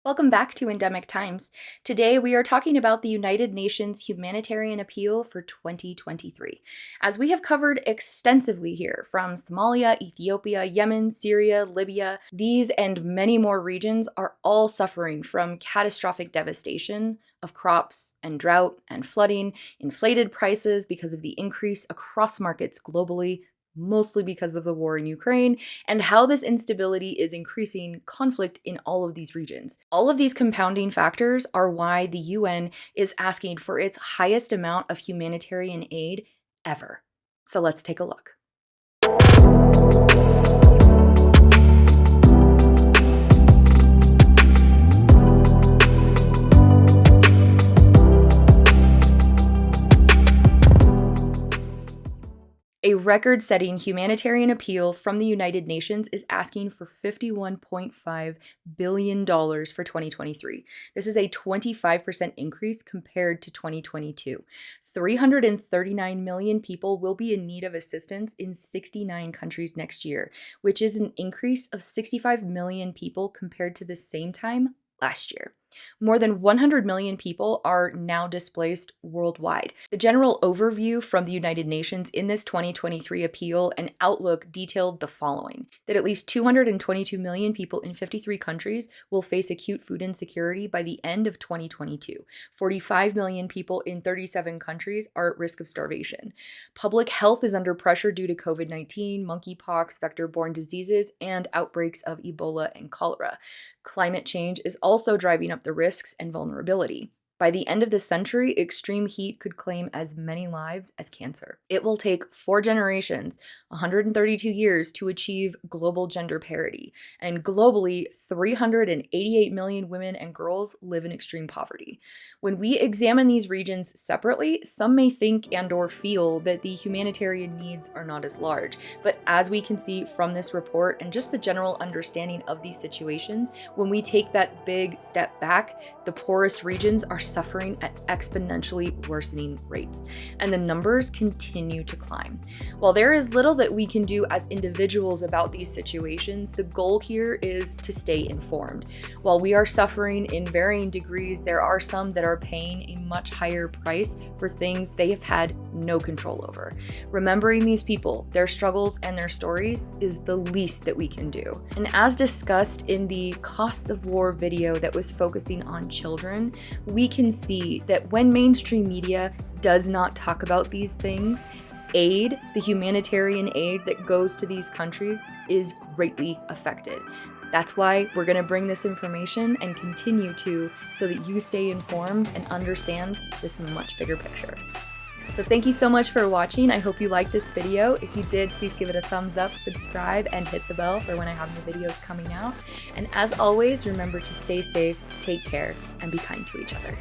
Welcome back to Endemic Times. Today we are talking about the United Nations humanitarian appeal for 2023. As we have covered extensively here, from Somalia, Ethiopia, Yemen, Syria, Libya, these and many more regions are all suffering from catastrophic devastation of crops and drought and flooding, inflated prices because of the increase across markets globally, mostly because of the war in Ukraine, and how this instability is increasing conflict in all of these regions. All of these compounding factors are why the UN is asking for its highest amount of humanitarian aid ever. So let's take a look. A record-setting humanitarian appeal from the United Nations is asking for $51.5 billion for 2023. This is a 25% increase compared to 2022. 339 million people will be in need of assistance in 69 countries next year, which is an increase of 65 million people compared to the same time last year. More than 100 million people are now displaced worldwide. The general overview from the United Nations in this 2023 appeal and outlook detailed the following: that at least 222 million people in 53 countries will face acute food insecurity by the end of 2022. 45 million people in 37 countries are at risk of starvation. Public health is under pressure due to COVID-19, monkeypox, vector-borne diseases, and outbreaks of Ebola and cholera. Climate change is also driving up the risks and vulnerability. By the end of the century, extreme heat could claim as many lives as cancer. It will take 4 generations, 132 years, to achieve global gender parity. And globally, 388 million women and girls live in extreme poverty. When we examine these regions separately, some may think and/or feel that the humanitarian needs are not as large. But as we can see from this report and just the general understanding of these situations, when we take that big step back, the poorest regions are suffering at exponentially worsening rates, and the numbers continue to climb. While there is little that we can do as individuals about these situations, the goal here is to stay informed. While we are suffering in varying degrees, there are some that are paying a much higher price for things they have had no control over. Remembering these people, their struggles, and their stories is the least that we can do. And as discussed in the Costs of War video that was focusing on children, we can see that when mainstream media does not talk about these things, aid, the humanitarian aid that goes to these countries, is greatly affected. That's why we're going to bring this information and continue to, so that you stay informed and understand this much bigger picture. So thank you so much for watching. I hope you liked this video. If you did, please give it a thumbs up, subscribe, and hit the bell for when I have new videos coming out. And as always, remember to stay safe, take care, and be kind to each other.